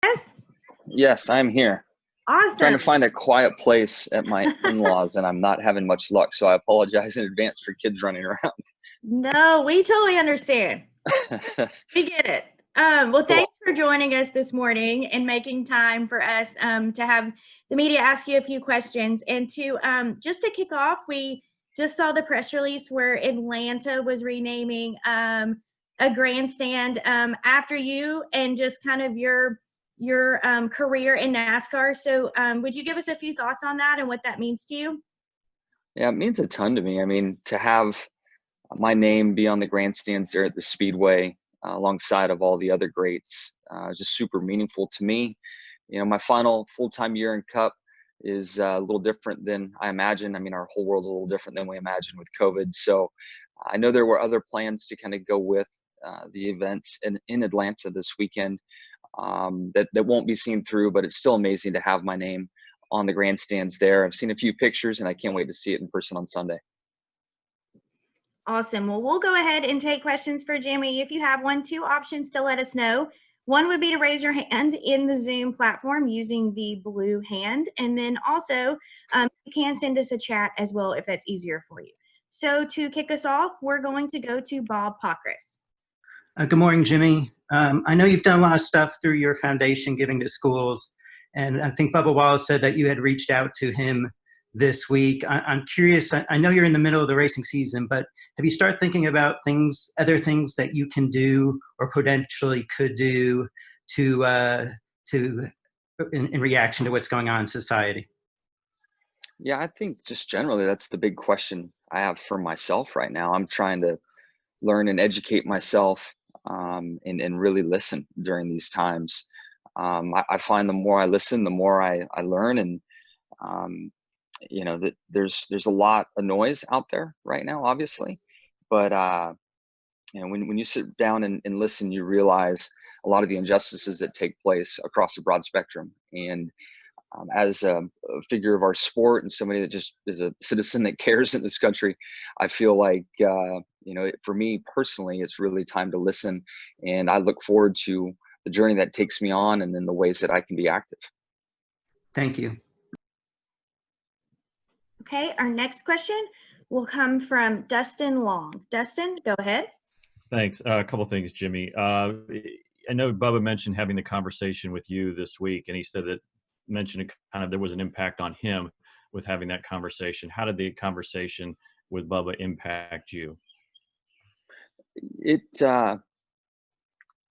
Yes. Yes, I'm here. Trying to Awesome. find a quiet place at my in-laws, and I'm not having much luck, so I apologize in advance for kids running around. No, we totally understand. We get it. Well, Cool. thanks for joining us this morning and making time for us to have the media ask you a few questions. And to just to kick off, we just saw the press release where Atlanta was renaming a grandstand after you and just kind of your career in NASCAR. So, would you give us a few thoughts on that and what that means to you? Yeah, it means a ton to me. I mean, to have my name be on the grandstands there at the Speedway alongside of all the other greats is just super meaningful to me. My final full-time year in Cup is a little different than I imagined. I mean, our whole world's a little different than we imagined with COVID. So I know there were other plans to kind of go with the events in Atlanta this weekend that won't be seen through, but it's still amazing to have my name on the grandstands there. I've seen a few pictures and I can't wait to see it in person on Sunday. Awesome. Well, we'll go ahead and take questions for Jimmie. If you have one, two options to let us know. One would be to raise your hand in the Zoom platform using the blue hand. And then also, you can send us a chat as well if that's easier for you. So to kick us off, we're going to go to Bob Pockris. Good morning, Jimmie. I know you've done a lot of stuff through your foundation, giving to schools, and I think Bubba Wallace said that you had reached out to him this week. I'm curious, I know you're in the middle of the racing season, but have you started thinking about other things that you can do or potentially could do to in reaction to what's going on in society? Yeah, I think just generally that's the big question I have for myself right now. I'm trying to learn and educate myself and really listen during these times. I find the more I listen, the more I learn, and um, that there's a lot of noise out there right now, obviously, but when you sit down and listen, you realize a lot of the injustices that take place across a broad spectrum. And as a figure of our sport and somebody that just is a citizen that cares in this country, I feel like, for me personally, it's really time to listen. And I look forward to the journey that takes me on and then the ways that I can be active. Thank you. Okay, our next question will come from Dustin Long. Dustin, go ahead. Thanks. A couple things, Jimmie. I know Bubba mentioned having the conversation with you this week, and he said that there was an impact on him with having that conversation. How did the conversation with Bubba impact you?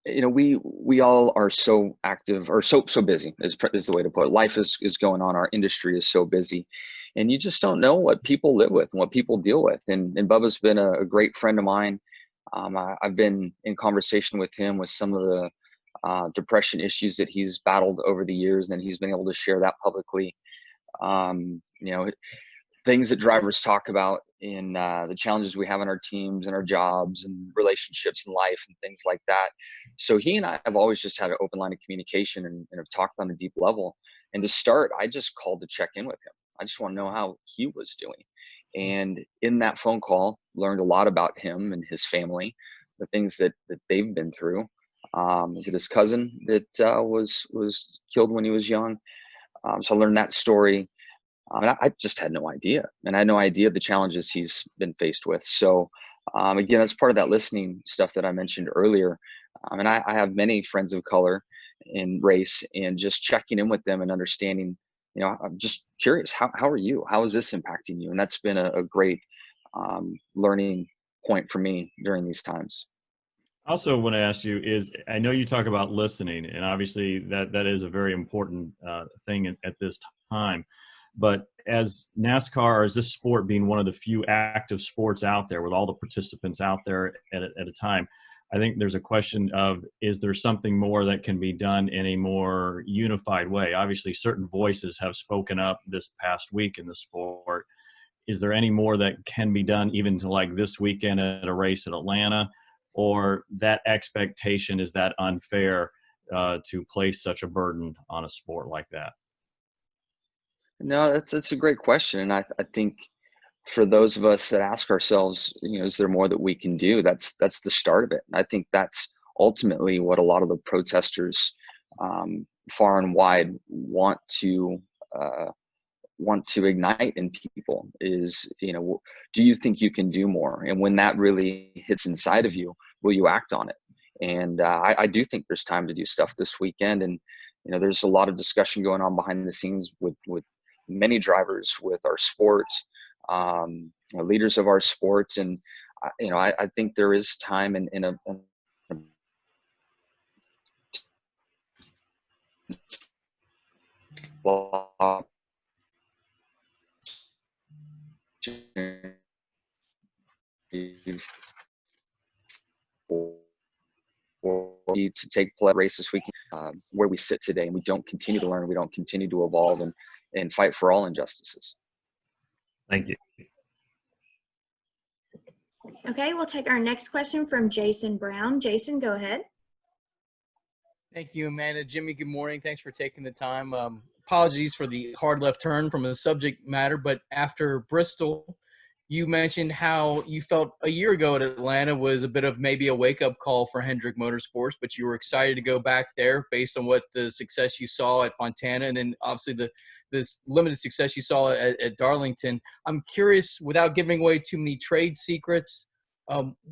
We all are so active or so busy is the way to put it. Life is going on. Our industry is so busy, and you just don't know what people live with and what people deal with. And Bubba's been a great friend of mine. I've been in conversation with him with some of the depression issues that he's battled over the years, and he's been able to share that publicly. Things that drivers talk about in the challenges we have in our teams and our jobs and relationships and life and things like that. So he and I have always just had an open line of communication and have talked on a deep level. And to start, I just called to check in with him. I just want to know how he was doing. And in that phone call, learned a lot about him and his family, the things that they've been through. Is it his cousin that was killed when he was young? So I learned that story. And I just had no idea. And I had no idea the challenges he's been faced with. So again, that's part of that listening stuff that I mentioned earlier. And I have many friends of color in race, and just checking in with them and understanding, I'm just curious, how are you? How is this impacting you? And that's been a great learning point for me during these times. I also want to ask you I know you talk about listening, and obviously that is a very important thing at this time. But as NASCAR, as this sport being one of the few active sports out there with all the participants out there at a time, I think there's a question of, is there something more that can be done in a more unified way? Obviously, certain voices have spoken up this past week in the sport. Is there any more that can be done even to like this weekend at a race in Atlanta? Or that expectation, is that unfair to place such a burden on a sport like that? No, that's a great question. And I think for those of us that ask ourselves, is there more that we can do? That's the start of it. And I think that's ultimately what a lot of the protesters far and wide want to ignite in people is, do you think you can do more? And when that really hits inside of you, will you act on it? And I do think there's time to do stuff this weekend. And, there's a lot of discussion going on behind the scenes with many drivers, with our sports, leaders of our sports. And, I think there is time in a to take place race this weekend, where we sit today, and we don't continue to learn, we don't continue to evolve and fight for all injustices. Thank you. Okay, we'll take our next question from Jason Brown. Jason, go ahead. Thank you, Amanda. Jimmie, good morning. Thanks for taking the time. Apologies for the hard left turn from the subject matter, but after Bristol, you mentioned how you felt a year ago at Atlanta was a bit of maybe a wake-up call for Hendrick Motorsports, but you were excited to go back there based on what the success you saw at Fontana, and then obviously the limited success you saw at Darlington. I'm curious, without giving away too many trade secrets,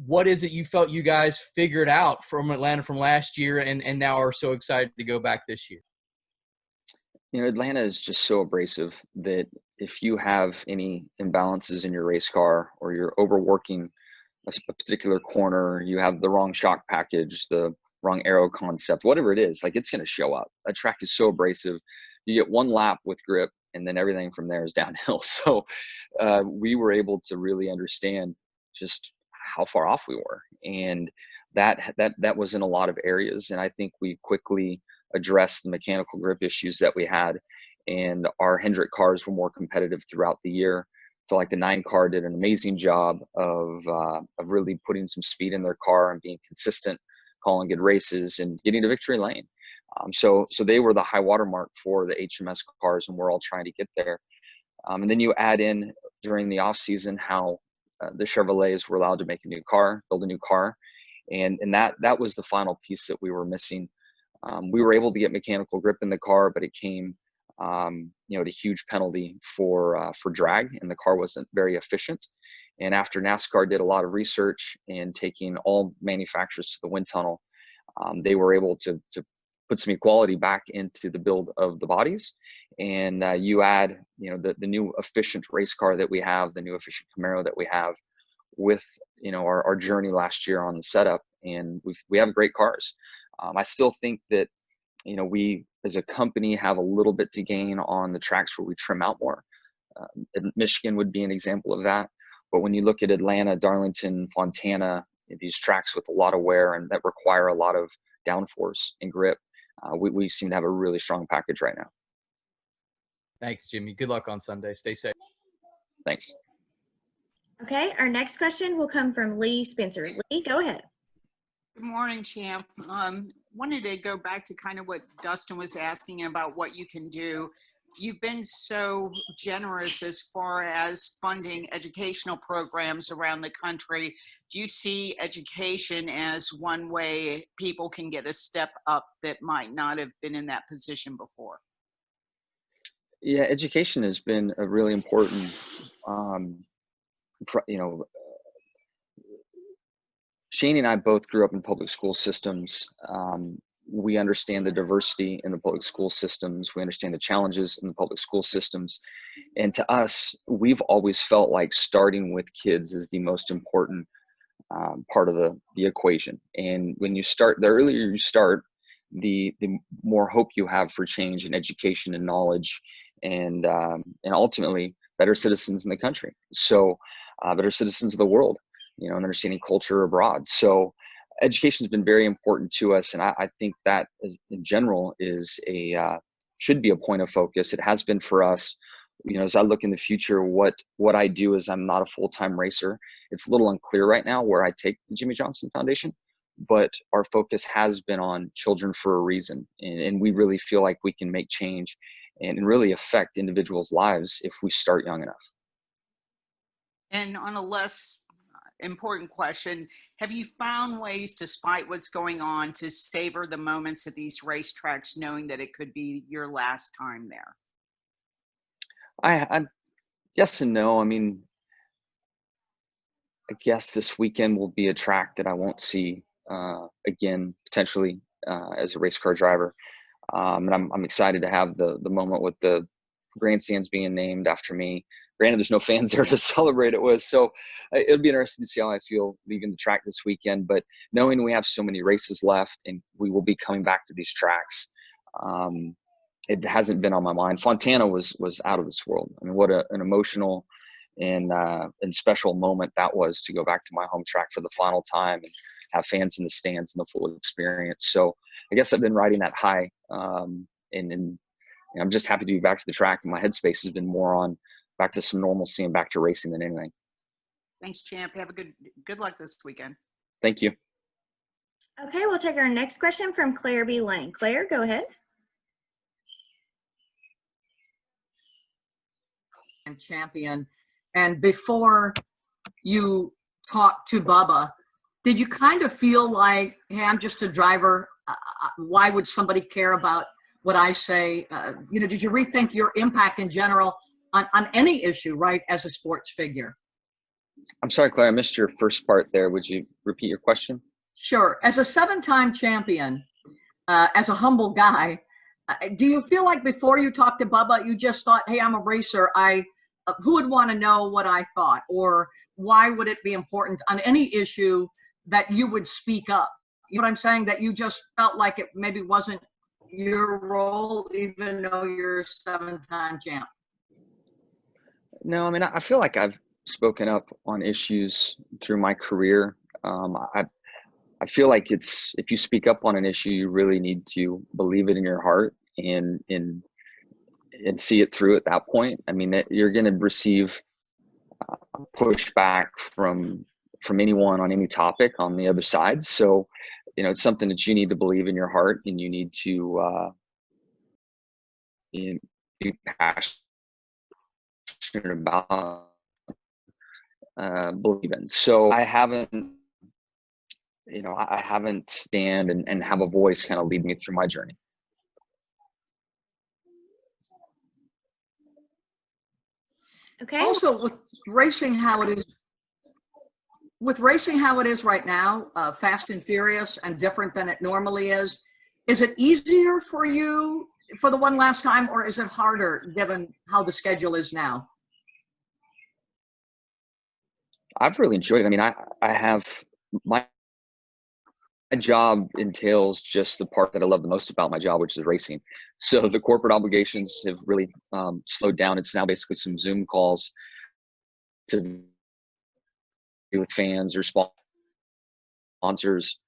what is it you felt you guys figured out from Atlanta from last year and now are so excited to go back this year? Atlanta is just so abrasive that if you have any imbalances in your race car, or you're overworking a particular corner, you have the wrong shock package, the wrong aero concept, whatever it is, like, it's going to show up. That track is so abrasive. You get one lap with grip, and then everything from there is downhill. So we were able to really understand just how far off we were. And that was in a lot of areas. And I think we quickly addressed the mechanical grip issues that we had, and our Hendrick cars were more competitive throughout the year. I feel like the 9 car did an amazing job of really putting some speed in their car and being consistent, calling good races, and getting to victory lane. So they were the high water mark for the HMS cars, and we're all trying to get there. And then you add in during the off season how the Chevrolets were allowed to make a new car, build a new car, and that was the final piece that we were missing. We were able to get mechanical grip in the car, but it came, at a huge penalty for drag, and the car wasn't very efficient. And after NASCAR did a lot of research and taking all manufacturers to the wind tunnel, they were able to put some equality back into the build of the bodies. And you add, the new efficient race car that we have, the new efficient Camaro that we have, with our journey last year on the setup, and we have great cars. I still think that we as a company have a little bit to gain on the tracks where we trim out more. Michigan would be an example of that. But when you look at Atlanta, Darlington, Fontana, these tracks with a lot of wear and that require a lot of downforce and grip, we seem to have a really strong package right now. Thanks, Jimmie. Good luck on Sunday. Stay safe. Thanks. Okay, our next question will come from Lee Spencer. Lee, go ahead. Good morning, Champ. Wanted to go back to kind of what Dustin was asking about what you can do. You've been so generous as far as funding educational programs around the country. Do you see education as one way people can get a step up that might not have been in that position before? Yeah, education has been a really important, Shane and I both grew up in public school systems. We understand the diversity in the public school systems. We understand the challenges in the public school systems. And to us, we've always felt like starting with kids is the most important part of the equation. And when you start, the earlier you start, the more hope you have for change and education and knowledge, and ultimately better citizens in the country. So better citizens of the world, and understanding culture abroad. So education has been very important to us. And I think that in general should be a point of focus. It has been for us. As I look in the future, what I do is I'm not a full-time racer. It's a little unclear right now where I take the Jimmie Johnson Foundation, but our focus has been on children for a reason. And we really feel like we can make change and really affect individuals' lives if we start young enough. And on a less important question. Have you found ways, despite what's going on, to savor the moments at these racetracks, knowing that it could be your last time there? I yes and no. I mean, I guess this weekend will be a track that I won't see again, potentially as a race car driver. And I'm excited to have the moment with the grandstands being named after me. Granted, there's no fans there to celebrate it with, so it'll be interesting to see how I feel leaving the track this weekend. But knowing we have so many races left and we will be coming back to these tracks, it hasn't been on my mind. Fontana was out of this world. I mean, what an emotional and special moment that was, to go back to my home track for the final time and have fans in the stands and the full experience. So I guess I've been riding that high, and I'm just happy to be back to the track. And my headspace has been more on back to some normalcy and back to racing than anything. Thanks, Champ. Have a good luck this weekend. Thank you. Okay, we'll take our next question from Claire B. Lane. Claire, go ahead. And champion. And before you talked to Bubba, did you kind of feel like, hey, I'm just a driver. Why would somebody care about what I say? Did you rethink your impact in general on any issue, right, as a sports figure? I'm sorry, Claire, I missed your first part there. Would you repeat your question? Sure. As a 7-time champion, as a humble guy, do you feel like before you talked to Bubba, you just thought, hey, I'm a racer, who would want to know what I thought? Or why would it be important on any issue that you would speak up? You know what I'm saying? That you just felt like it maybe wasn't your role, even though you're a 7-time champ? No, I mean, I feel like I've spoken up on issues through my career. I feel like if you speak up on an issue, you really need to believe it in your heart and see it through at that point. I mean, you're going to receive pushback from anyone on any topic on the other side. So, it's something that you need to believe in your heart, and you need to be passionate about, believe in. So I haven't stand and have a voice kind of lead me through my journey. Okay. Also, with racing how it is right now, fast and furious and different than it normally is it easier for you for the one last time, or is it harder given how the schedule is now? I've really enjoyed it. I mean, I have my job entails just the part that I love the most about my job, which is racing. So the corporate obligations have really slowed down. It's now basically some Zoom calls to be with fans or sponsors.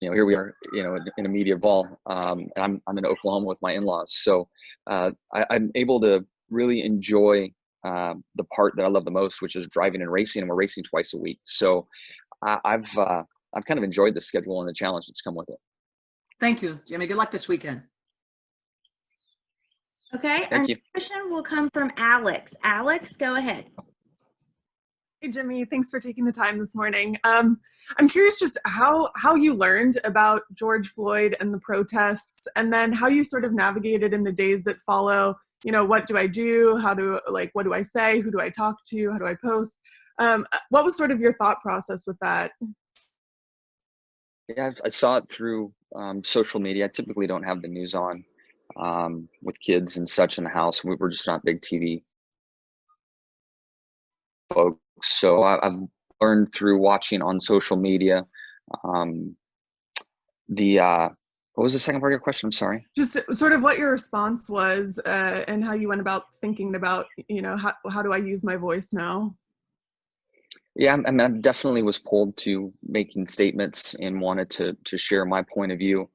Here we are, in a media ball, and I'm in Oklahoma with my in-laws. So I'm able to really enjoy the part that I love the most, which is driving and racing, and we're racing twice a week. So I've kind of enjoyed the schedule and the challenge that's come with it. Thank you, Jimmie. Good luck this weekend. Okay, Thank you. Next question will come from Alex. Alex, go ahead. Hey, Jimmie, thanks for taking the time this morning. I'm curious just how you learned about George Floyd and the protests, and then how you sort of navigated in the days that follow. What do I do? What do I say? Who do I talk to? How do I post? What was sort of your thought process with that? Yeah, I saw it through social media. I typically don't have the news on with kids and such in the house. We're just not big TV folks. So I've learned through watching on social media. What was the second part of your question? I'm sorry. Just sort of what your response was and how you went about thinking about, how do I use my voice now? Yeah, I mean, I definitely was pulled to making statements and wanted to share my point of view.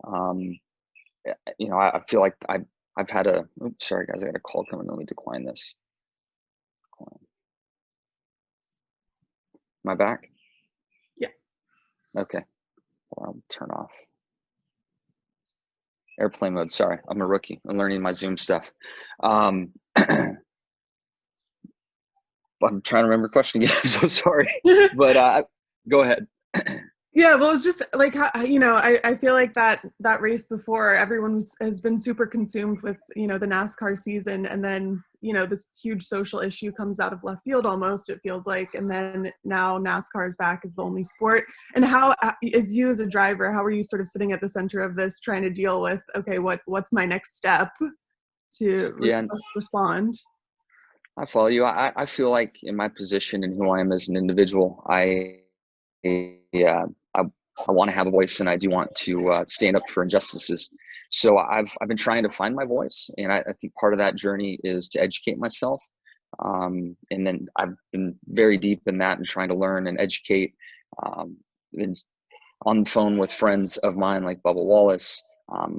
I feel like I've had oops, sorry guys, I got a call coming. Let me decline this. Am I back? Yeah. Okay. Well, I'll turn off airplane mode. Sorry, I'm a rookie. I'm learning my Zoom stuff. I'm trying to remember the question again. I'm so sorry, but go ahead. Yeah, well, it's just like, you know, I feel like that race before, everyone has been super consumed with, you know, the NASCAR season, and then, you know, this huge social issue comes out of left field almost, it feels like, and then now NASCAR is back as the only sport. And how, as you as a driver, how are you sort of sitting at the center of this, trying to deal with, okay, what's my next step to respond? I follow you. I feel like in my position and who I am as an individual, I want to have a voice, and I do want to stand up for injustices. So I've been trying to find my voice, and I think part of that journey is to educate myself. And then I've been very deep in that and trying to learn and educate. And on the phone with friends of mine like Bubba Wallace,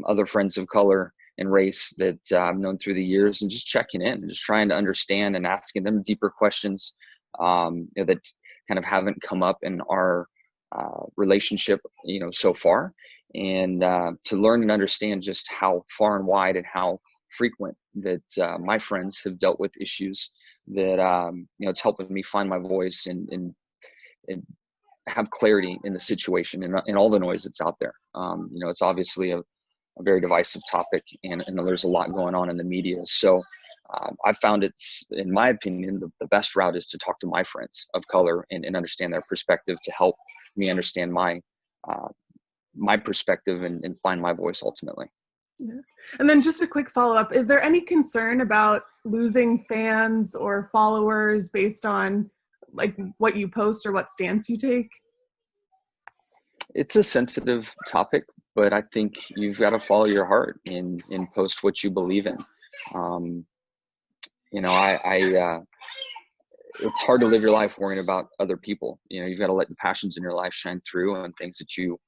other friends of color and race that I've known through the years, and just checking in and just trying to understand and asking them deeper questions that kind of haven't come up in our relationship, you know, so far, and to learn and understand just how far and wide and how frequent that my friends have dealt with issues that you know, it's helping me find my voice and have clarity in the situation and all the noise that's out there. You know, it's obviously a very divisive topic, and there's a lot going on in the media. So I've found it's, in my opinion, the best route is to talk to my friends of color and understand their perspective to help me understand my perspective and find my voice ultimately. Yeah. And then just a quick follow-up, is there any concern about losing fans or followers based on like what you post or what stance you take? It's a sensitive topic, but I think you've got to follow your heart and post what you believe in. You know, it's hard to live your life worrying about other people. You know, you've got to let the passions in your life shine through and things that you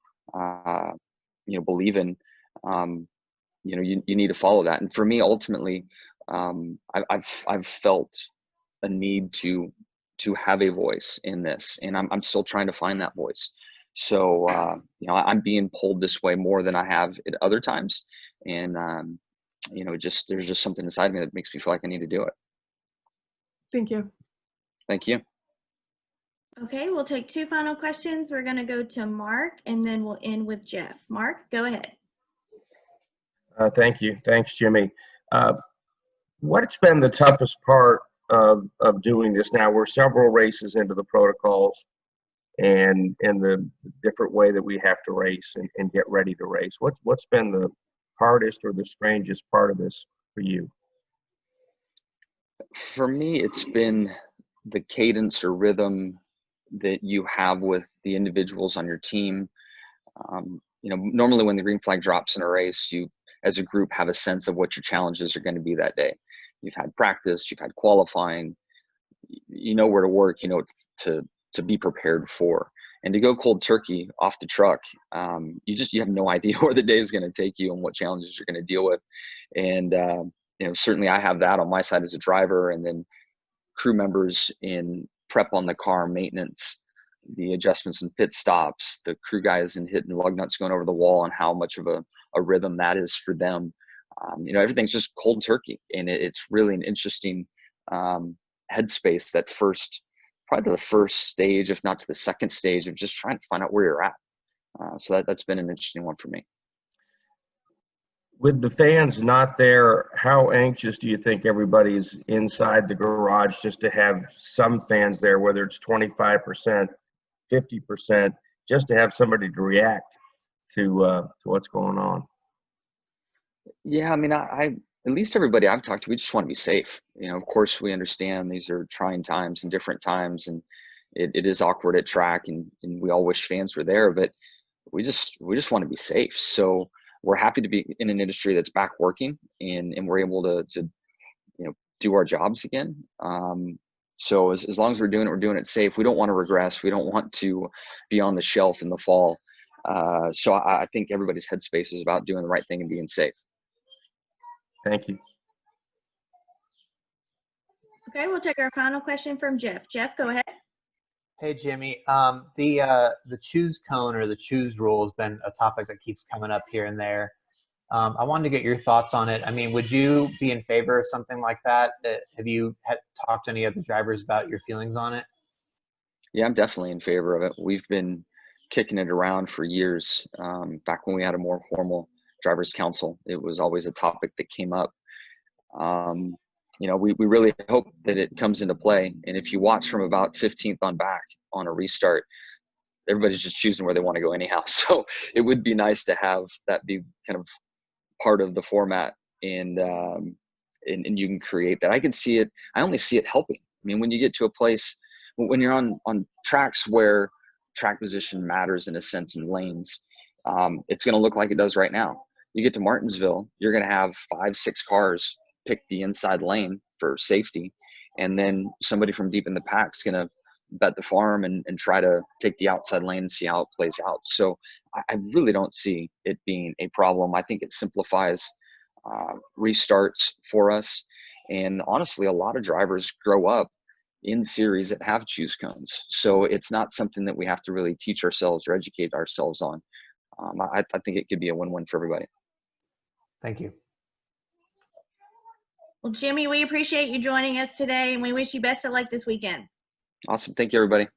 believe in. You know, you need to follow that. And for me, ultimately, I've felt a need to have a voice in this, and I'm still trying to find that voice. So, you know, I'm being pulled this way more than I have at other times. And, you know, there's just something inside me that makes me feel like I need to do it. Thank you. Thank you. Okay, we'll take two final questions. We're going to go to Mark, and then we'll end with Jeff. Mark, go ahead. Thank you. Thanks, Jimmie. What's been the toughest part of doing this now? We're several races into the protocols and the different way that we have to race and get ready to race. What's been the hardest or the strangest part of this for you? For me, it's been the cadence or rhythm that you have with the individuals on your team. You know, normally when the green flag drops in a race, you as a group have a sense of what your challenges are going to be that day. You've had practice, you've had qualifying, you know where to work, you know to be prepared for. And to go cold turkey off the truck, you have no idea where the day is going to take you and what challenges you're going to deal with. And you know, certainly I have that on my side as a driver, and then crew members in prep on the car, maintenance, the adjustments and pit stops, the crew guys in hitting lug nuts going over the wall, and how much of a rhythm that is for them. You know, everything's just cold turkey, and it's really an interesting headspace, that probably to the first stage, if not to the second stage, of just trying to find out where you're at. So that's been an interesting one for me. With the fans not there, how anxious do you think everybody's inside the garage just to have some fans there, whether it's 25%, 50%, just to have somebody to react to what's going on? Yeah, I mean, I at least everybody I've talked to, we just want to be safe. You know, of course, we understand these are trying times and different times, and it is awkward at track, and we all wish fans were there, but we just want to be safe. So we're happy to be in an industry that's back working, and we're able to you know, do our jobs again. So as long as we're doing it safe. We don't want to regress. We don't want to be on the shelf in the fall. So I think everybody's headspace is about doing the right thing and being safe. Thank you. Okay, we'll take our final question from Jeff. Jeff, go ahead. Hey, Jimmie. The choose cone or the choose rule has been a topic that keeps coming up here and there. I wanted to get your thoughts on it. I mean, would you be in favor of something like that? Have you talked to any other drivers about your feelings on it? Yeah, I'm definitely in favor of it. We've been kicking it around for years. Back when we had a more formal drivers council, it was always a topic that came up. You know, we really hope that it comes into play. And if you watch from about 15th on back on a restart, everybody's just choosing where they want to go anyhow. So it would be nice to have that be kind of part of the format, and you can create that. I can see it. I only see it helping. I mean, when you get to a place, when you're on tracks where track position matters in a sense in lanes, it's going to look like it does right now. You get to Martinsville, you're going to have 5-6 cars pick the inside lane for safety, and then somebody from deep in the pack is going to bet the farm and try to take the outside lane and see how it plays out. So I really don't see it being a problem. I think it simplifies restarts for us. And honestly, a lot of drivers grow up in series that have choose cones. So it's not something that we have to really teach ourselves or educate ourselves on. I think it could be a win-win for everybody. Thank you. Well, Jimmie, we appreciate you joining us today, and we wish you best of luck this weekend. Awesome. Thank you, everybody.